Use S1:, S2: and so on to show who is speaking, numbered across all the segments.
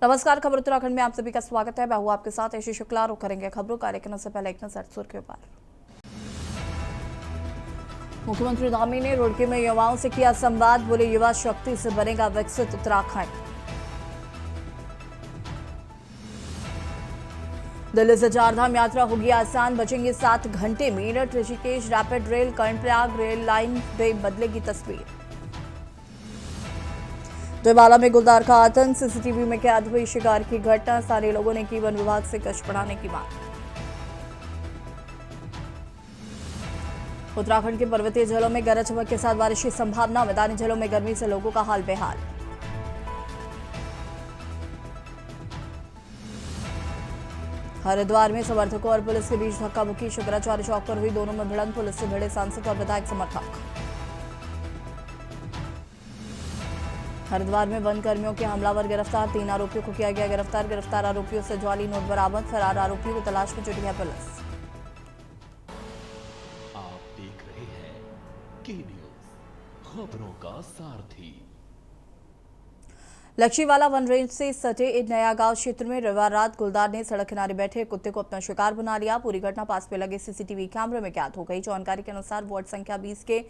S1: नमस्कार, खबर उत्तराखंड में आप सभी का स्वागत है। मैं हूं आपके साथ ऐशी शुक्ला। रुक करेंगे खबरों कार्यक्रम से पहले एक नजर सुर्खियों पर। मुख्यमंत्री धामी ने रुड़की में युवाओं से किया संवाद, बोले युवा शक्ति से बनेगा विकसित उत्तराखंड। दिल्ली से चारधाम यात्रा होगी आसान, बचेंगे 7 घंटे। Meerut Rishikesh rapid rail, Karnaprayag rail line में बदलेगी तस्वीर। डोईवाला में गुलदार का आतंक, सीसीटीवी में कैद हुई शिकार की घटना। स्थानीय लोगों ने की वन विभाग से गश्त बढ़ाने की मांग। उत्तराखंड के पर्वतीय जिलों में गरज चमक के साथ बारिश की संभावना। मैदानी जिलों में गर्मी से लोगों का हाल बेहाल। हरिद्वार में समर्थकों और पुलिस के बीच धक्का मुक्की, शंकराचार्य चौक पर हुई दोनों में भिड़ंत, पुलिस से भिड़े सांसद और विधायक समर्थक। हरिद्वार में वन कर्मियों के हमलावर गिरफ्तार, 3 आरोपियों को किया गया गिरफ्तार। गिरफ्तार आरोपियों से जाली नोट बरामद, फरार आरोपियों की तलाश में जुटी है पुलिस।
S2: आप देख रहे हैं के न्यूज़, खबरों का सारथी।
S1: लक्ष्मीवाला वन रेंज से सटे नया गांव क्षेत्र में रविवार रात गुलदार ने सड़क किनारे बैठे कुत्ते को अपना शिकार बना लिया। पूरी घटना पास में लगे सीसीटीवी कैमरे में कैद हो गई। जानकारी के अनुसार वार्ड संख्या 20 के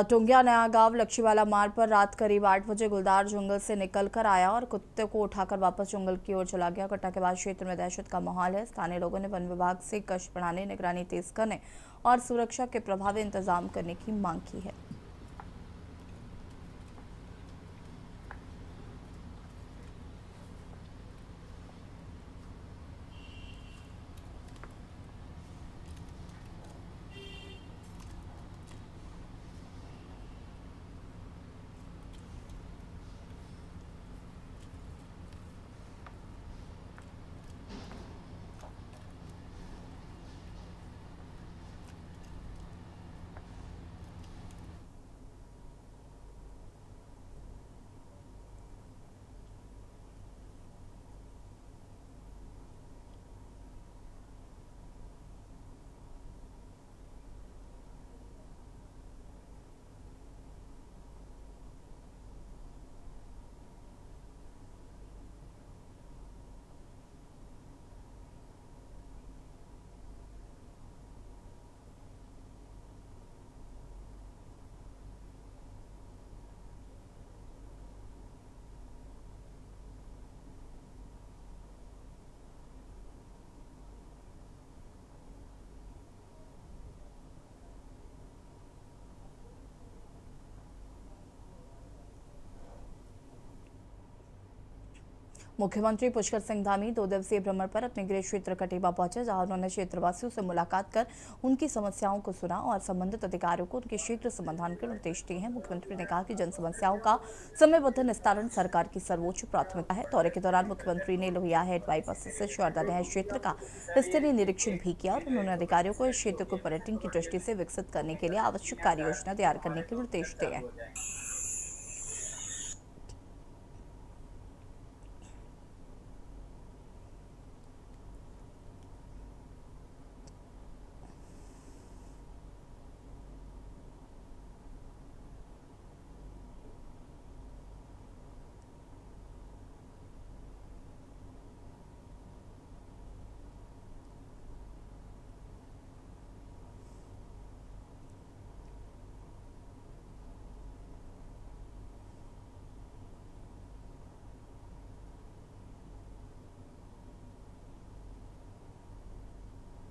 S1: टोंगिया नया गांव लक्ष्मीवाला मार्ग पर रात करीब 8 बजे गुलदार जंगल से निकलकर आया और कुत्ते को उठाकर वापस जंगल की ओर चला गया। घटना के बाद क्षेत्र में दहशत का माहौल है। स्थानीय लोगों ने वन विभाग से गश्त बढ़ाने, निगरानी तेज करने और सुरक्षा के प्रभावी इंतजाम करने की मांग की है। मुख्यमंत्री पुष्कर सिंह धामी 2 दिवसीय भ्रमण पर अपने गृह क्षेत्र खटीमा पहुंचे, जहां उन्होंने क्षेत्रवासियों से मुलाकात कर उनकी समस्याओं को सुना और संबंधित अधिकारियों को उनके शीघ्र समाधान के निर्देश दिए हैं। मुख्यमंत्री ने कहा कि जन समस्याओं का समयबद्ध निस्तारण सरकार की सर्वोच्च प्राथमिकता है। दौरे के दौरान मुख्यमंत्री ने लोहिया हेड बाईपास से शारदा नहर क्षेत्र का स्तरीय निरीक्षण भी किया और उन्होंने अधिकारियों को इस क्षेत्र को पर्यटन की दृष्टि से विकसित करने के लिए आवश्यक कार्य योजना तैयार करने के निर्देश दिए।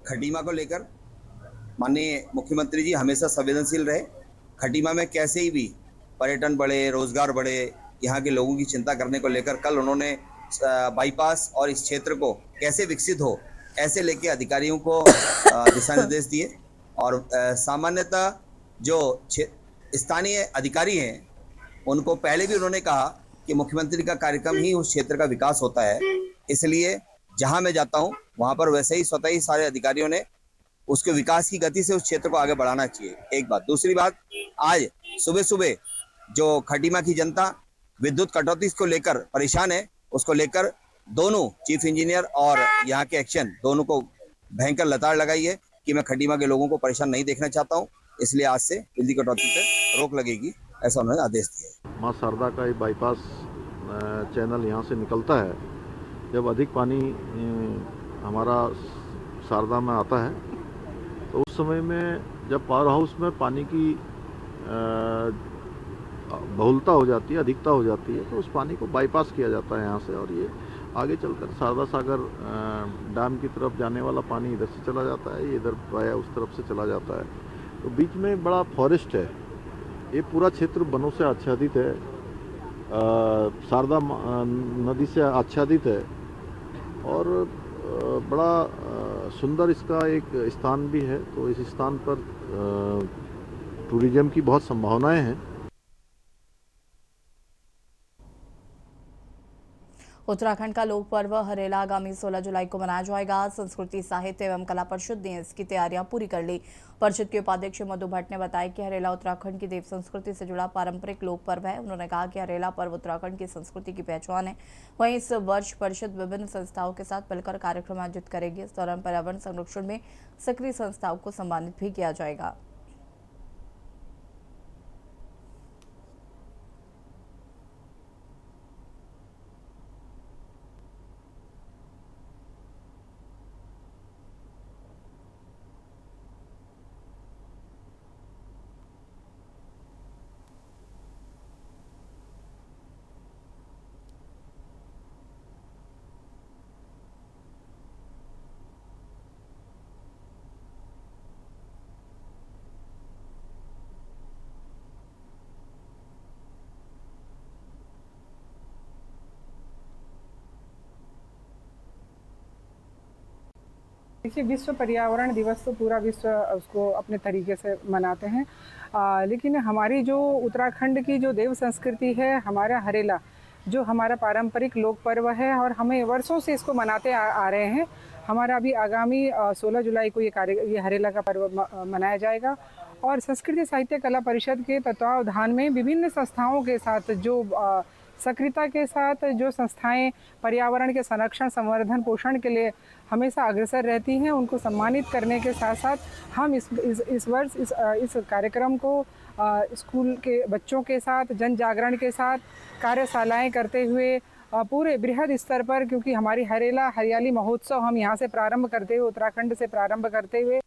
S3: खटीमा को लेकर माननीय मुख्यमंत्री जी हमेशा संवेदनशील रहे। खटीमा में कैसे ही भी पर्यटन बढ़े, रोजगार बढ़े, यहाँ के लोगों की चिंता करने को लेकर कल उन्होंने बाईपास और इस क्षेत्र को कैसे विकसित हो ऐसे लेके अधिकारियों को दिशा निर्देश दिए। और सामान्यतः जो स्थानीय अधिकारी हैं उनको पहले भी उन्होंने कहा कि मुख्यमंत्री का कार्यक्रम ही उस क्षेत्र का विकास होता है, इसलिए जहां मैं जाता हूं वहां पर वैसे ही स्वतः ही सारे अधिकारियों ने उसके विकास की गति से उस क्षेत्र को आगे बढ़ाना चाहिए। एक बात। दूसरी बात, आज सुबह सुबह जो खटीमा की जनता विद्युत कटौती को लेकर परेशान है, उसको लेकर दोनों चीफ इंजीनियर और यहाँ के एक्शन दोनों को भयंकर लताड़ लगाई है कि मैं खटीमा के लोगों को परेशान नहीं देखना चाहता हूँ, इसलिए आज से बिजली कटौती पर रोक लगेगी, ऐसा उन्होंने आदेश दिया है।
S4: मां शारदा का बाईपास चैनल यहाँ से निकलता है, जब अधिक पानी हमारा शारदा में आता है तो उस समय में जब पावर हाउस में पानी की बहुलता हो जाती है, अधिकता हो जाती है, तो उस पानी को बाईपास किया जाता है यहाँ से, और ये आगे चलकर शारदा सागर डैम की तरफ जाने वाला पानी इधर से चला जाता है, ये इधर वाया उस तरफ से चला जाता है। तो बीच में बड़ा फॉरेस्ट है, ये पूरा क्षेत्र वनों से आच्छादित है, शारदा नदी से आच्छादित है, और बड़ा सुंदर इसका एक स्थान भी है। तो इस स्थान पर टूरिज्म की बहुत संभावनाएं हैं।
S1: उत्तराखंड का लोक पर्व हरेला आगामी 16 जुलाई को मनाया जाएगा। संस्कृति साहित्य एवं कला परिषद ने इसकी तैयारियां पूरी कर ली। परिषद के उपाध्यक्ष मधु भट्ट ने बताया कि हरेला उत्तराखंड की देव संस्कृति से जुड़ा पारंपरिक लोक पर्व है। उन्होंने कहा कि हरेला पर्व उत्तराखंड की संस्कृति की पहचान है। वहीं इस वर्ष परिषद विभिन्न संस्थाओं के साथ मिलकर कार्यक्रम आयोजित करेगी। इस दौरान पर्यावरण संरक्षण में सक्रिय संस्थाओं को सम्मानित भी किया जाएगा।
S5: देखिए, विश्व पर्यावरण दिवस तो पूरा विश्व उसको अपने तरीके से मनाते हैं, लेकिन हमारी जो उत्तराखंड की जो देव संस्कृति है, हमारा हरेला जो हमारा पारंपरिक लोक पर्व है और हमें वर्षों से इसको मनाते आ रहे हैं। हमारा अभी आगामी 16 जुलाई को ये हरेला का पर्व मनाया जाएगा, और संस्कृति साहित्य कला परिषद के तत्वावधान में विभिन्न संस्थाओं के साथ जो सक्रियता के साथ जो संस्थाएं पर्यावरण के संरक्षण, संवर्धन, पोषण के लिए हमेशा अग्रसर रहती हैं, उनको सम्मानित करने के साथ साथ हम इस वर्ष इस कार्यक्रम को स्कूल के बच्चों के साथ जन जागरण के साथ कार्यशालाएं करते हुए पूरे बृहद स्तर पर, क्योंकि हमारी हरेला हरियाली महोत्सव हम यहाँ से प्रारंभ करते हुए, उत्तराखंड से प्रारंभ करते हुए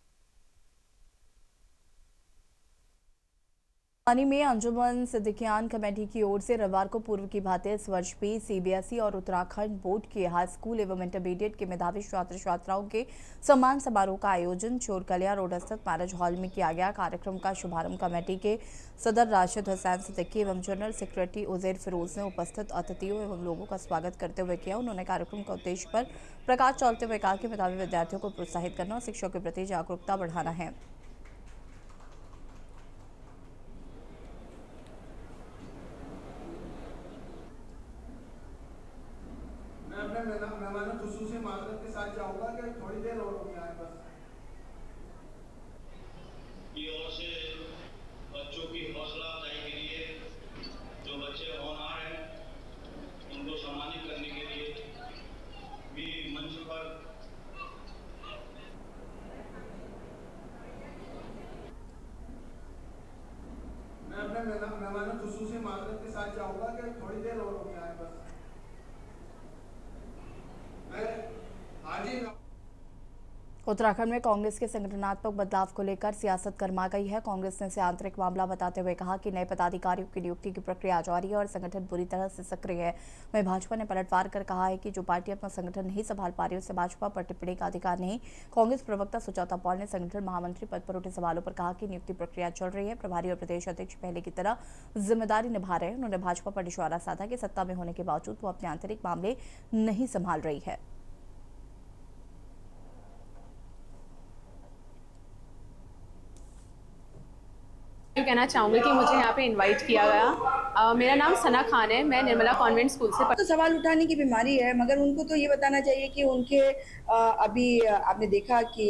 S1: पानी में अंजुमन सिद्दीकियान कमेटी की ओर से रविवार को पूर्व की भांति इस वर्ष भी सीबीएसई और उत्तराखंड बोर्ड के हाई स्कूल एवं इंटरमीडिएट के मेधावी छात्र छात्राओं के सम्मान समारोह का आयोजन चोरकलिया रोड स्थित मैरिज हॉल में किया गया। कार्यक्रम का शुभारंभ कमेटी के सदर राशिद हुसैन सिद्दीकी एवं जनरल सेक्रेटरी उजैर फिरोज ने उपस्थित अतिथियों एवं लोगों का स्वागत करते हुए किया। उन्होंने कार्यक्रम का उद्देश्य पर प्रकाश डालते हुए कहा कि मेधावी विद्यार्थियों को प्रोत्साहित करना और शिक्षा के प्रति जागरूकता बढ़ाना है।
S6: मेहमानों खुसूसी माजरत के साथ चाहूंगा कि थोड़ी देर और रुक जाए बस।
S7: की ओर से बच्चों की हौसला अफजाई के लिए जो बच्चे होनहार हैं उनको सम्मानित करने के लिए भी मंच पर
S6: मैं अपने मेहमानों खुसूसी माजरत के साथ चाहूंगा कि थोड़ी देर और रुक जाए बस।
S1: उत्तराखंड में कांग्रेस के संगठनात्मक बदलाव को लेकर सियासत गर्मा गई है। कांग्रेस ने इसे आंतरिक मामला बताते हुए कहा कि नए पदाधिकारियों की नियुक्ति की प्रक्रिया जारी है और संगठन बुरी तरह से सक्रिय है। वहीं भाजपा ने पलटवार कर कहा है कि जो पार्टी अपना संगठन नहीं संभाल पा रही उसे भाजपा पर टिप्पणी का अधिकार नहीं। कांग्रेस प्रवक्ता सुजाता पॉल ने संगठन महामंत्री पद पर उठे सवालों पर कहा कि नियुक्ति प्रक्रिया चल रही है, प्रभारी और प्रदेश अध्यक्ष पहले की तरह जिम्मेदारी निभा रहे हैं। उन्होंने भाजपा पर निशाना साधा कि सत्ता में होने के बावजूद वो अपने आंतरिक मामले नहीं संभाल रही है।
S8: कहना चाहूँगी कि मुझे यहाँ पे इनवाइट किया गया। मेरा नाम सना खान है, मैं निर्मला कॉन्वेंट स्कूल से
S9: तो सवाल उठाने की बीमारी है, मगर उनको तो ये बताना चाहिए कि उनके अभी आपने देखा कि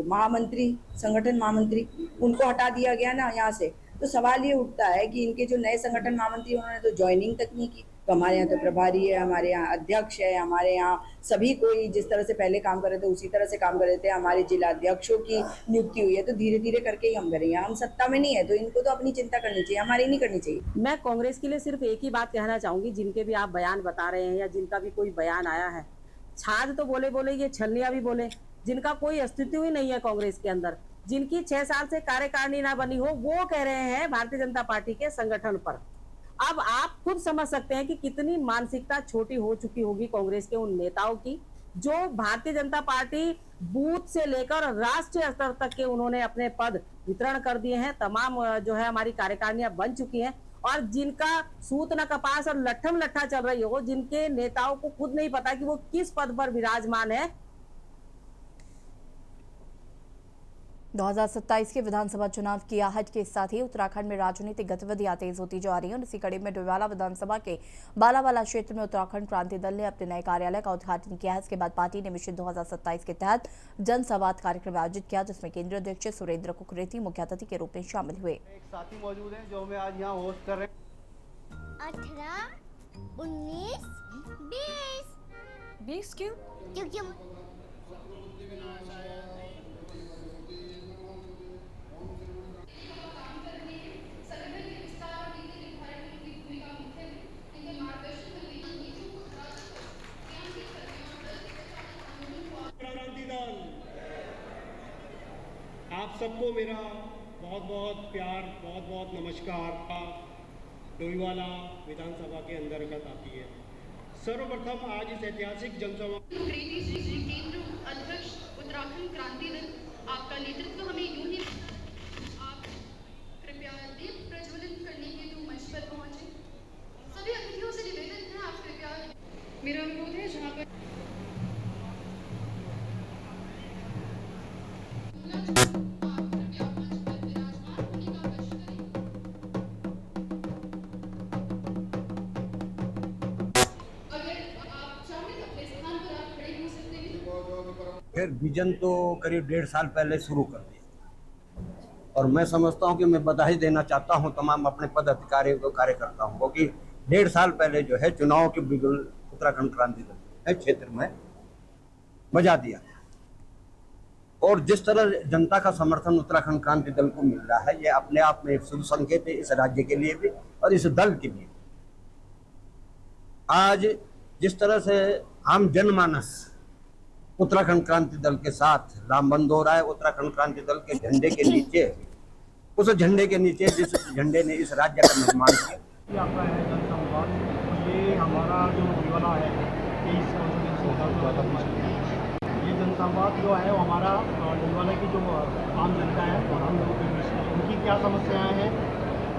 S9: महामंत्री, संगठन महामंत्री, उनको हटा दिया गया ना यहाँ से। तो सवाल ये उठता है कि इनके जो नए संगठन महामंत्री उन्होंने तो ज्वाइनिंग तक नहीं की, तो हमारे यहाँ तो प्रभारी है, हमारे यहाँ अध्यक्ष है, हमारे यहाँ सभी कोई जिस तरह से पहले काम कर रहे थे उसी तरह से काम कर रहे थे। हमारे जिला अध्यक्षों की नियुक्ति हुई है, तो धीरे धीरे करके ही हम करेंगे। हम सत्ता में नहीं है तो इनको तो अपनी चिंता करनी चाहिए, हमारी नहीं करनी चाहिए।
S10: मैं कांग्रेस के लिए सिर्फ एक ही बात कहना चाहूंगी, जिनके भी आप बयान बता रहे हैं या जिनका भी कोई बयान आया है, छाछ तो बोले ये छलनिया भी बोले, जिनका कोई अस्तित्व ही नहीं है कांग्रेस के अंदर, जिनकी 6 साल से कार्यकारिणी ना बनी हो, वो कह रहे हैं भारतीय जनता पार्टी के संगठन पर। अब आप खुद समझ सकते हैं कि कितनी मानसिकता छोटी हो चुकी होगी कांग्रेस के उन नेताओं की, जो भारतीय जनता पार्टी बूथ से लेकर राष्ट्रीय स्तर तक के उन्होंने अपने पद वितरण कर दिए हैं। तमाम जो है हमारी कार्यकारिणियां बन चुकी हैं, और जिनका सूत न कपास और लट्ठम लट्ठा चल रही हो, जिनके नेताओं को खुद नहीं पता कि वो किस पद पर विराजमान है।
S1: 2027 के विधानसभा चुनाव की आहट के साथ ही उत्तराखंड में राजनीतिक गतिविधियां तेज होती जा रही हैं। इसी कड़ी में डोईवाला विधानसभा के बालावाला क्षेत्र में उत्तराखंड क्रांति दल ने अपने नए कार्यालय का उद्घाटन किया है। इसके बाद पार्टी ने मिशन 2027 के तहत जनसंवाद कार्यक्रम आयोजित किया, जिसमें केंद्रीय अध्यक्ष सुरेंद्र कुकरेती मुख्य अतिथि के रूप में शामिल हुए।
S11: एक साथी मौजूद हैं जो हमें आज यहाँ होस्ट कर रहे हैं।
S12: 18, 19, 20 क्यों? क्योंकि
S13: आप सबको मेरा बहुत बहुत प्यार, बहुत बहुत नमस्कार। डोईवाला विधानसभा के अंतर्गत आती है। सर्वप्रथम आज इस ऐतिहासिक जनसभा
S14: केंद्र अध्यक्ष उत्तराखंड क्रांति दल, आपका नेतृत्व हमें यूं ही आप कृपया दीप प्रज्वलित करने के लिए मंच पर पहुंचे। सभी अतिथियों से निवेदन है, आप कृपया, मेरा अनुरोध है जहाँ पर
S15: फिर विजन तो करीब 1.5 साल पहले शुरू कर दिया, और मैं समझता हूं कि मैं बधाई देना चाहता हूं तमाम अपने पदाधिकारियों को, कार्यकर्ताओं को, कि 1.5 साल पहले जो है चुनाव के बिगुल उत्तराखंड क्रांति दल है क्षेत्र में बजा दिया, और जिस तरह जनता का समर्थन उत्तराखंड क्रांति दल को मिल रहा है, ये अपने आप में एक शुभ संकेत है इस राज्य के लिए भी और इस दल के लिए। आज जिस तरह से आम जनमानस उत्तराखंड क्रांति दल के साथ लामबंद हो रहा है, उत्तराखंड क्रांति दल के झंडे के नीचे, उस झंडे के नीचे जिस झंडे ने इस राज्य का निर्माण किया।
S13: आपका है जनसंवाद, ये हमारा जो डोईवाला है 23 ये जनसंवाद जो है वो हमारा डोईवाला की जो आम जनता है और हम लोगों के बीच में उनकी क्या समस्याएं हैं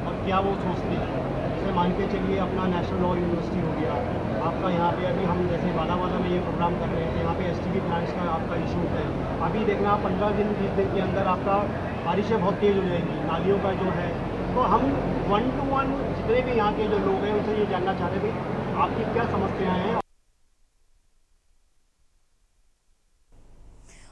S13: और क्या वो सोचते हैं। जैसे मान के चलिए अपना नेशनल लॉ यूनिवर्सिटी हो गया आपका, यहाँ पे अभी हम जैसे बालावाला में ये प्रोग्राम कर रहे थे, यहाँ पे STP प्लांट्स का आपका इशू है। अभी देखना 15 दिन 20 दिन के अंदर आपका बारिशें बहुत तेज़ हो जाएंगी, नालियों का जो है। तो हम 1 to 1 जितने भी यहाँ के जो लोग हैं उनसे ये जानना चाह रहे थे आपकी क्या समस्याएं हैं।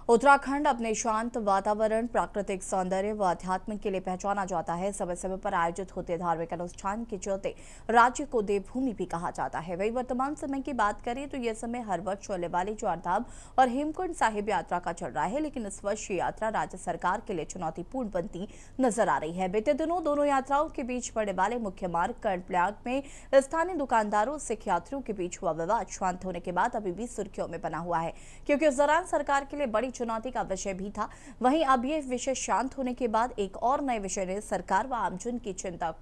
S1: उत्तराखंड अपने शांत वातावरण, प्राकृतिक सौंदर्य व अध्यात्म के लिए पहचाना जाता है। समय समय पर आयोजित होते धार्मिक अनुष्ठान के चलते राज्य को देवभूमि भी कहा जाता है। वही वर्तमान समय की बात करें तो यह समय हर वर्ष चलने वाली चारधाम और हेमकुंड साहिब यात्रा का चल रहा है, लेकिन इस वर्ष ये यात्रा राज्य सरकार के लिए चुनौतीपूर्ण बनती नजर आ रही है। बीते दिनों दोनों यात्राओं के बीच पड़ने वाले मुख्य मार्ग कर्णप्रयाग में स्थानीय दुकानदारों सिख यात्रियों के बीच हुआ विवाद शांत होने के बाद अभी भी सुर्खियों में बना हुआ है, क्योंकि उस दौरान सरकार के लिए बड़ी चुनौती का विषय भी था। वहीं अब ये विषय शांत होने के बाद एक और नए विषय ने सरकार व आमजन की चिंता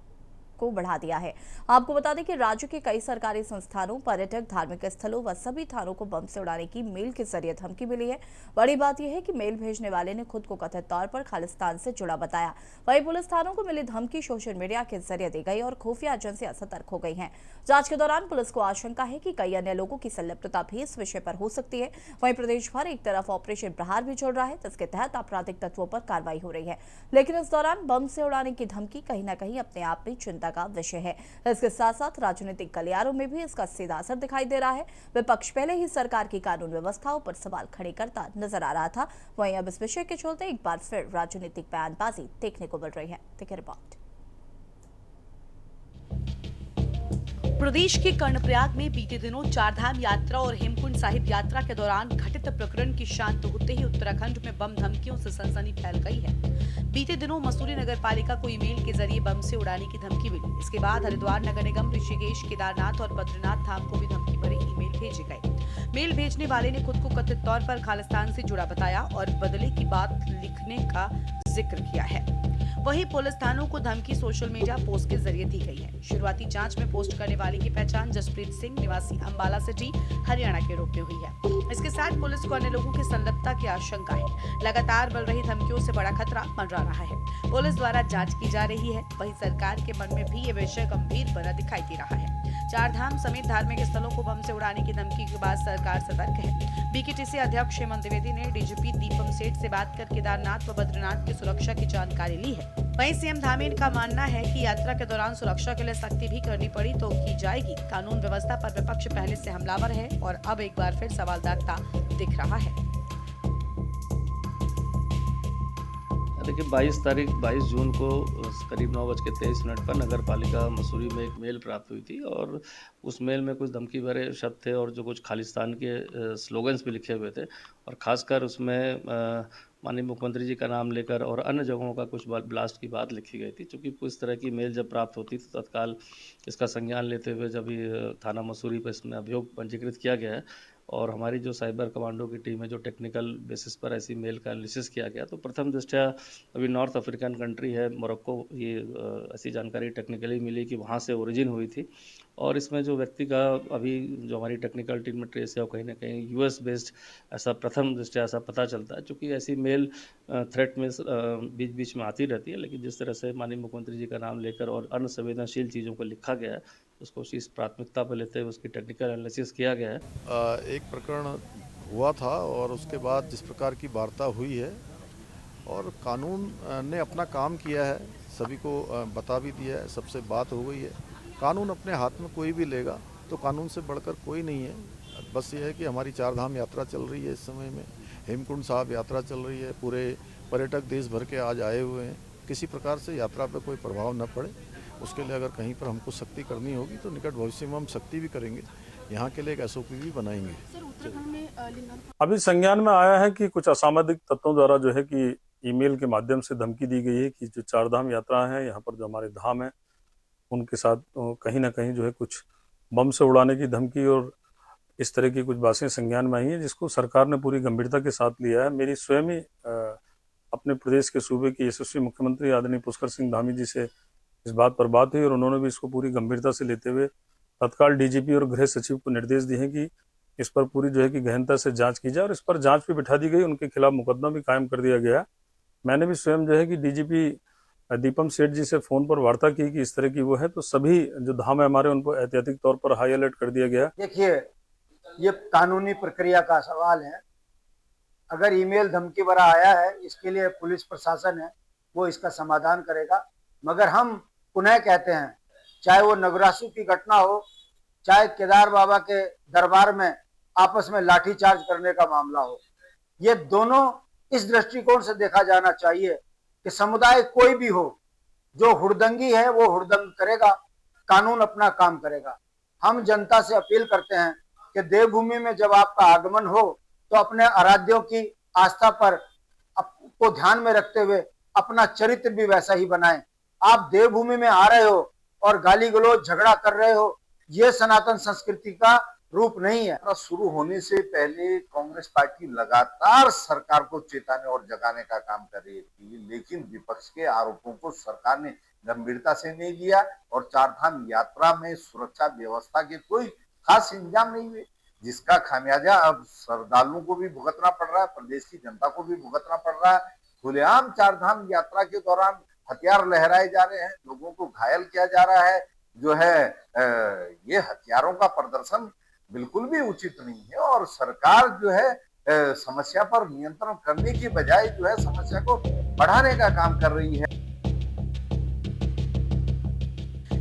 S1: को बढ़ा दिया है। आपको बता दें कि राज्य के कई सरकारी संस्थानों, पर्यटक, धार्मिक स्थलों व सभी थानों को बम से उड़ाने की मेल के जरिए धमकी मिली है। बड़ी बात यह है कि मेल भेजने वाले ने खुद को कथित तौर पर खालिस्तान से जुड़ा बताया। वहीं पुलिस थानों को मिली धमकी सोशल मीडिया के जरिए दी गई और खुफिया एजेंसियां सतर्क हो गई हैं। जांच के दौरान पुलिस को आशंका है कि कई अन्य लोगों की संलिप्तता भी इस विषय पर हो सकती है। वहीं प्रदेश भर एक तरफ ऑपरेशन प्रहार भी चल रहा है, जिसके तहत आपराधिक तत्वों पर कार्रवाई हो रही है, लेकिन इस दौरान बम से उड़ाने की धमकी कहीं न कहीं अपने आप में चिंता का विषय है। इसके साथ साथ राजनीतिक गलियारों में भी इसका सीधा असर दिखाई दे रहा है। विपक्ष पहले ही सरकार की कानून व्यवस्थाओं पर सवाल खड़े करता नजर आ रहा था, वहीं अब इस विषय के चलते एक बार फिर राजनीतिक बयानबाजी देखने को मिल रही है। देखिए रिपोर्ट।
S16: प्रदेश के कर्णप्रयाग में बीते दिनों चारधाम यात्रा और हेमकुंड साहिब यात्रा के दौरान घटित प्रकरण की शांत होते ही उत्तराखंड में बम धमकियों से सनसनी फैल गई है। बीते दिनों मसूरी नगर पालिका को ईमेल के जरिए बम से उड़ाने की धमकी मिली। इसके बाद हरिद्वार नगर निगम, ऋषिकेश, केदारनाथ और बद्रीनाथ धाम को भी धमकी भरे ईमेल भेजे गए। मेल भेजने वाले ने खुद को कथित तौर पर खालिस्तान से जुड़ा बताया और बदले की बात लिखने का जिक्र किया है। वहीं पुलिस थानों को धमकी सोशल मीडिया पोस्ट के जरिए दी गई है। शुरुआती जांच में पोस्ट करने वाले की पहचान जसप्रीत सिंह निवासी अंबाला सिटी हरियाणा के रूप में हुई है। इसके साथ पुलिस को अन्य लोगों की संलिप्तता की आशंका है। लगातार बढ़ रही धमकियों से बड़ा खतरा मंडरा रहा है। पुलिस द्वारा जांच की जा रही है। वहीं सरकार के मन में भी ये विषय गंभीर बना दिखाई दे रहा है। चारधाम समेत धार्मिक स्थलों को बम से उड़ाने की धमकी के बाद सरकार सतर्क है। बीकेटीसी अध्यक्ष हेमंत द्विवेदी ने डीजीपी दीपम सेठ से बात कर केदारनाथ व बद्रीनाथ की सुरक्षा की जानकारी ली है। वहीं सीएम धामीर का मानना है कि यात्रा के दौरान सुरक्षा के लिए सख्ती भी करनी पड़ी तो की जाएगी। कानून व्यवस्था पर विपक्ष पहले से हमलावर है और अब एक बार फिर सवालदारता दिख रहा है।
S17: देखिए 22 जून को करीब 9:23 पर नगर पालिका मसूरी में एक मेल प्राप्त हुई थी और उस मेल में कुछ धमकी भरे शब्द थे और जो कुछ खालिस्तान के स्लोगन्स भी लिखे हुए थे और ख़ासकर उसमें माननीय मुख्यमंत्री जी का नाम लेकर और अन्य जगहों का कुछ ब्लास्ट की बात लिखी गई थी। चूँकि इस तरह की मेल जब प्राप्त होती तो तत्काल इसका संज्ञान लेते हुए जब ये थाना मसूरी पर इसमें अभियोग पंजीकृत किया गया है और हमारी जो साइबर कमांडो की टीम है जो टेक्निकल बेसिस पर ऐसी मेल का एनालिसिस किया गया तो प्रथम दृष्टया अभी नॉर्थ अफ्रीकन कंट्री है मोरक्को, ये ऐसी जानकारी टेक्निकली मिली कि वहाँ से ओरिजिन हुई थी और इसमें जो व्यक्ति का अभी जो हमारी टेक्निकल टीम में ट्रेस है वो कहीं ना कहीं यूएस बेस्ड ऐसा प्रथम दृष्टया ऐसा पता चलता है। चूँकि ऐसी मेल थ्रेट में बीच बीच में आती रहती है, लेकिन जिस तरह से माननीय मुख्यमंत्री जी का नाम लेकर और अन्य संवेदनशील चीज़ों को लिखा गया है उसको उसी प्राथमिकता पर लेते हुए उसकी टेक्निकल एनालिसिस किया गया है।
S4: एक प्रकरण हुआ था और उसके बाद जिस प्रकार की वार्ता हुई है और कानून ने अपना काम किया है, सभी को बता भी दिया है, सबसे बात हो गई है। कानून अपने हाथ में कोई भी लेगा तो कानून से बढ़कर कोई नहीं है। बस ये है कि हमारी चारधाम यात्रा चल रही है, इस समय में हेमकुंड साहिब यात्रा चल रही है, पूरे पर्यटक देश भर के आज आए हुए हैं। किसी प्रकार से यात्रा पर कोई प्रभाव न पड़े उसके लिए अगर कहीं पर हमको सख्ती करनी होगी तो निकट भविष्य में हम सख्ती भी करेंगे। यहाँ के लिए एक एसओपी भी बनाएंगे।
S18: अभी संज्ञान में आया है कि कुछ असामाजिक तत्वों द्वारा जो है कि ईमेल के माध्यम से धमकी दी गई है कि जो चारधाम यात्रा है, यहाँ पर जो हमारे धाम है उनके साथ कहीं ना कहीं जो है कुछ बम से उड़ाने की धमकी और इस तरह की कुछ बातें संज्ञान में आई हैं, जिसको सरकार ने पूरी गंभीरता के साथ लिया है। मेरी स्वयं ही अपने प्रदेश के सूबे के यशस्वी मुख्यमंत्री आदरणीय पुष्कर सिंह धामी जी से इस बात पर बात हुई और उन्होंने भी इसको पूरी गंभीरता से लेते हुए तत्काल डीजीपी और गृह सचिव को निर्देश दिए हैं कि इस पर पूरी जो है कि गहनता से जांच की जाए और इस पर जांच भी बिठा दी गई, उनके खिलाफ मुकदमा भी कायम कर दिया गया। मैंने भी स्वयं जो है कि डीजीपी दीपम सेठ जी से फ़ोन पर वार्ता की कि इस तरह की वो है, तो सभी जो धाम है हमारे उनको एहतियाती तौर पर हाई अलर्ट कर दिया गया।
S19: देखिए, ये कानूनी प्रक्रिया का सवाल है। अगर ईमेल धमकी भरा आया है, इसके लिए पुलिस प्रशासन है वो इसका समाधान करेगा। मगर हम पुनः कहते हैं, चाहे वो नगरासू की घटना हो, चाहे केदार बाबा के दरबार में आपस में लाठीचार्ज करने का मामला हो, ये दोनों इस दृष्टिकोण से देखा जाना चाहिए कि समुदाय कोई भी हो, जो हुड़दंगी है वो हुड़दंग करेगा, कानून अपना काम करेगा। हम जनता से अपील करते हैं कि देवभूमि में जब आपका आगमन हो तो अपने आराध्यों की आस्था पर को ध्यान में रखते हुए अपना चरित्र भी वैसा ही बनाएं। आप देवभूमि में आ रहे हो और गाली गलौज झगड़ा कर रहे हो, ये सनातन संस्कृति का रूप नहीं है।
S20: शुरू होने से पहले कांग्रेस पार्टी लगातार सरकार को चेताने और जगाने का काम कर रही थी, लेकिन विपक्ष के आरोपों को सरकार ने गंभीरता से नहीं लिया और चारधाम यात्रा में सुरक्षा व्यवस्था के कोई खास इंतजाम नहीं हुए, जिसका खामियाजा अब श्रद्धालुओं को भी भुगतना पड़ रहा है, प्रदेश की जनता को भी भुगतना पड़ रहा है। खुलेआम चारधाम यात्रा के दौरान हथियार लहराए जा रहे हैं, लोगों को घायल किया जा रहा है। जो है ये हथियारों का प्रदर्शन बिल्कुल भी उचित नहीं है और सरकार जो है समस्या पर नियंत्रण करने की बजाय जो है समस्या को बढ़ाने का काम कर रही है।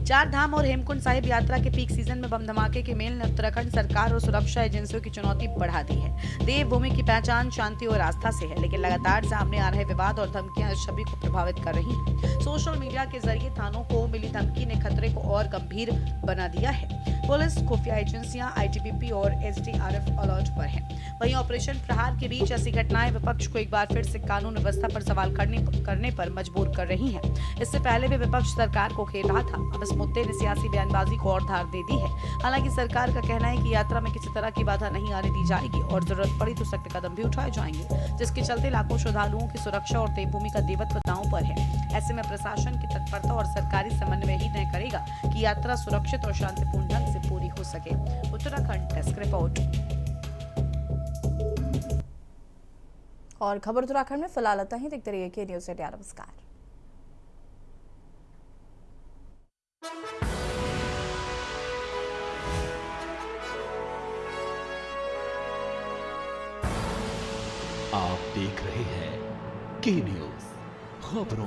S16: चार धाम और हेमकुंड साहिब यात्रा के पीक सीजन में बम धमाके के मेल ने उत्तराखंड सरकार और सुरक्षा एजेंसियों की चुनौती बढ़ा दी है। देवभूमि की पहचान शांति और आस्था से है, लेकिन लगातार सामने आ रहे विवाद और धमकियां इस छवि को प्रभावित कर रही हैं। सोशल मीडिया के जरिए थानों को मिली धमकी ने खतरे को और गंभीर बना दिया है। पुलिस, खुफिया एजेंसियां, आईटीबीपी और एसडीआरएफ अलर्ट पर है। वहीं ऑपरेशन प्रहार के बीच ऐसी घटनाएं विपक्ष को एक बार फिर से कानून व्यवस्था पर सवाल करने पर मजबूर कर रही हैं। इससे पहले भी विपक्ष सरकार को घेर रहा था, अब इस मुद्दे ने सियासी बयानबाजी को और धार दे दी है। हालांकि सरकार का कहना है कि यात्रा में किसी तरह की बाधा नहीं आने दी जाएगी और जरूरत पड़ी तो सख्त कदम भी उठाए जाएंगे, जिसके चलते लाखों श्रद्धालुओं की सुरक्षा और देवभूमि का देवत्व दांव पर है। ऐसे में प्रशासन की तत्परता और सरकारी समन्वय ही तय करेगा कि यात्रा सुरक्षित और शांतिपूर्ण ढंग से पूरी हो सके। Uttarakhand desk report.
S1: और खबर उत्तराखंड में फिलहाल आता ही, देखते रहिए के न्यूज़ इंडिया। नमस्कार।
S2: आप देख रहे हैं के न्यूज़, खबरों